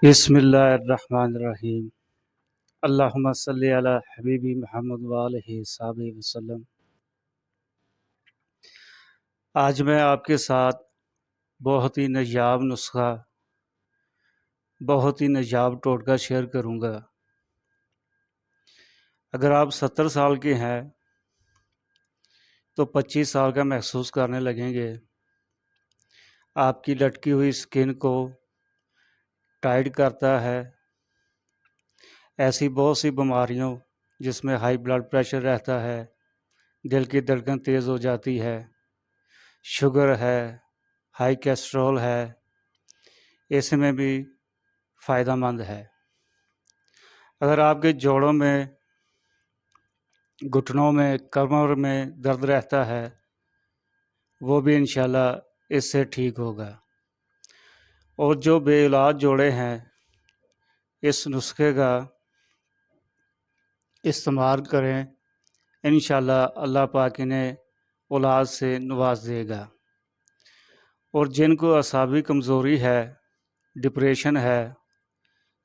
بسم اللہ الرحمن الرحیم۔ اللہم صلی علی حبیبی محمد وآلہ صحابہ وسلم۔ آج میں آپ کے ساتھ بہت ہی نایاب نسخہ، بہت ہی نایاب ٹوٹکا شیئر کروں گا۔ اگر آپ 70 سال کے ہیں تو 25 سال کا محسوس کرنے لگیں گے۔ آپ کی لٹکی ہوئی سکن کو ٹائٹ کرتا ہے۔ ایسی بہت سی بیماریوں جس میں ہائی بلڈ پریشر رہتا ہے، دل کی دھڑکن تیز ہو جاتی ہے، شوگر ہے، ہائی کولیسٹرول ہے، اس میں بھی فائدہ مند ہے۔ اگر آپ کے جوڑوں میں، گھٹنوں میں، کمر میں درد رہتا ہے، وہ بھی انشاءاللہ اس سے ٹھیک ہوگا۔ اور جو بے اولاد جوڑے ہیں، اس نسخے کا استعمال کریں، انشاءاللہ اللہ پاک انہیں اولاد سے نواز دے گا۔ اور جن کو اعصابی کمزوری ہے، ڈپریشن ہے،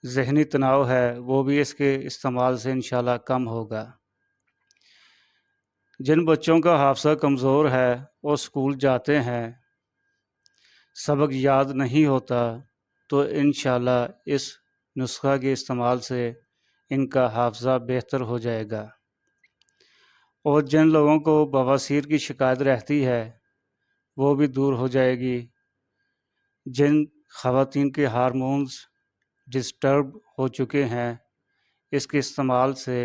ذہنی تناؤ ہے، وہ بھی اس کے استعمال سے انشاءاللہ کم ہوگا۔ جن بچوں کا حافظہ کمزور ہے، وہ اسکول جاتے ہیں، سبق یاد نہیں ہوتا، تو انشاءاللہ اس نسخہ کے استعمال سے ان کا حافظہ بہتر ہو جائے گا۔ اور جن لوگوں کو بواسیر کی شکایت رہتی ہے، وہ بھی دور ہو جائے گی۔ جن خواتین کے ہارمونز ڈسٹرب ہو چکے ہیں، اس کے استعمال سے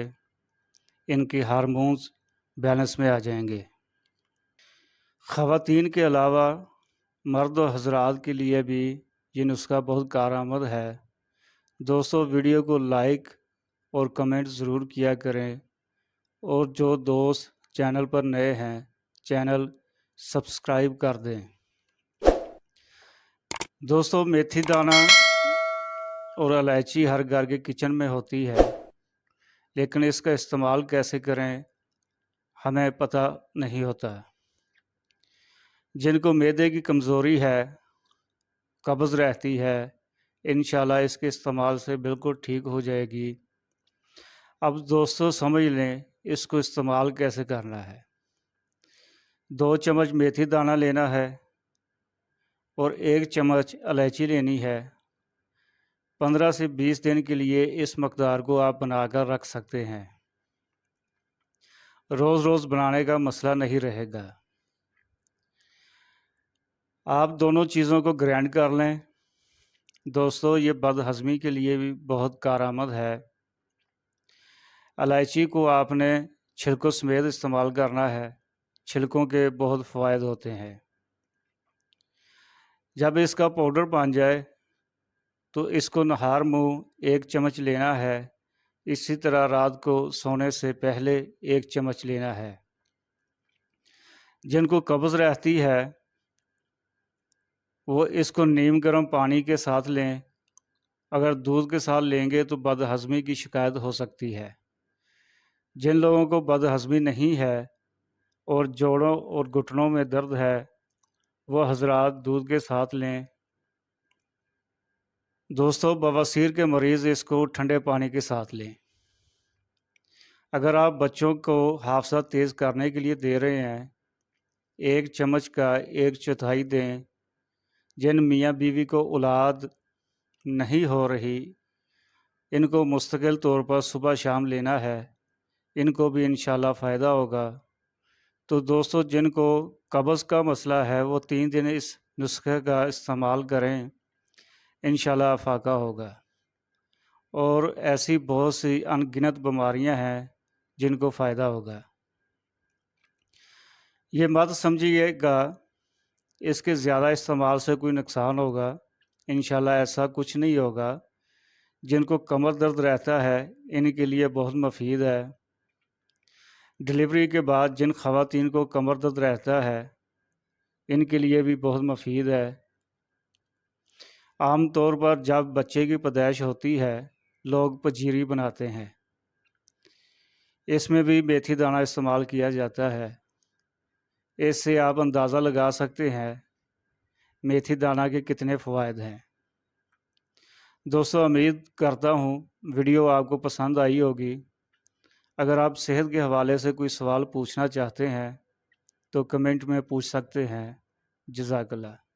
ان کے ہارمونز بیلنس میں آ جائیں گے۔ خواتین کے علاوہ مرد و حضرات کے لیے بھی یہ نسخہ بہت کارآمد ہے۔ دوستو، ویڈیو کو لائک اور کمنٹ ضرور کیا کریں، اور جو دوست چینل پر نئے ہیں، چینل سبسکرائب کر دیں۔ دوستو، میتھی دانہ اور الائچی ہر گھر کے کچن میں ہوتی ہے، لیکن اس کا استعمال کیسے کریں ہمیں پتہ نہیں ہوتا۔ جن کو معدے کی کمزوری ہے، قبض رہتی ہے، انشاءاللہ اس کے استعمال سے بالکل ٹھیک ہو جائے گی۔ اب دوستو سمجھ لیں اس کو استعمال کیسے کرنا ہے۔ 2 چمچ میتھی دانہ لینا ہے اور 1 چمچ الائچی لینی ہے۔ 15 سے 20 دن کے لیے اس مقدار کو آپ بنا کر رکھ سکتے ہیں۔ روز روز بنانے کا مسئلہ نہیں رہے گا۔ آپ دونوں چیزوں کو گرائنڈ کر لیں۔ دوستو، یہ بد ہضمی کے لیے بھی بہت کارآمد ہے۔ الائچی کو آپ نے چھلکوں سمیت استعمال کرنا ہے۔ چھلکوں کے بہت فوائد ہوتے ہیں۔ جب اس کا پاؤڈر بن جائے تو اس کو نہار منہ 1 چمچ لینا ہے۔ اسی طرح رات کو سونے سے پہلے 1 چمچ لینا ہے۔ جن کو قبض رہتی ہے، وہ اس کو نیم گرم پانی کے ساتھ لیں۔ اگر دودھ کے ساتھ لیں گے تو بد ہضمی کی شکایت ہو سکتی ہے۔ جن لوگوں کو بد ہضمی نہیں ہے اور جوڑوں اور گھٹنوں میں درد ہے، وہ حضرات دودھ کے ساتھ لیں۔ دوستو، بواسیر کے مریض اس کو ٹھنڈے پانی کے ساتھ لیں۔ اگر آپ بچوں کو حافظہ تیز کرنے کے لیے دے رہے ہیں، 1 چمچ کا 1/4 دیں۔ جن میاں بیوی کو اولاد نہیں ہو رہی، ان کو مستقل طور پر صبح شام لینا ہے، ان کو بھی انشاءاللہ فائدہ ہوگا۔ تو دوستو، جن کو قبض کا مسئلہ ہے، وہ 3 دن اس نسخے کا استعمال کریں، انشاءاللہ افاقہ ہوگا۔ اور ایسی بہت سی ان گنت بیماریاں ہیں جن کو فائدہ ہوگا۔ یہ مت سمجھیے گا اس کے زیادہ استعمال سے کوئی نقصان ہوگا، انشاءاللہ ایسا کچھ نہیں ہوگا۔ جن کو کمر درد رہتا ہے، ان کے لیے بہت مفید ہے۔ ڈلیوری کے بعد جن خواتین کو کمر درد رہتا ہے، ان کے لیے بھی بہت مفید ہے۔ عام طور پر جب بچے کی پیدائش ہوتی ہے، لوگ پجیری بناتے ہیں۔ اس میں بھی میتھی دانہ استعمال کیا جاتا ہے۔ اس سے آپ اندازہ لگا سکتے ہیں میتھی دانہ کے کتنے فوائد ہیں۔ دوستوں امید کرتا ہوں ویڈیو آپ کو پسند آئی ہوگی۔ اگر آپ صحت کے حوالے سے کوئی سوال پوچھنا چاہتے ہیں تو کمنٹ میں پوچھ سکتے ہیں۔ جزاک اللہ۔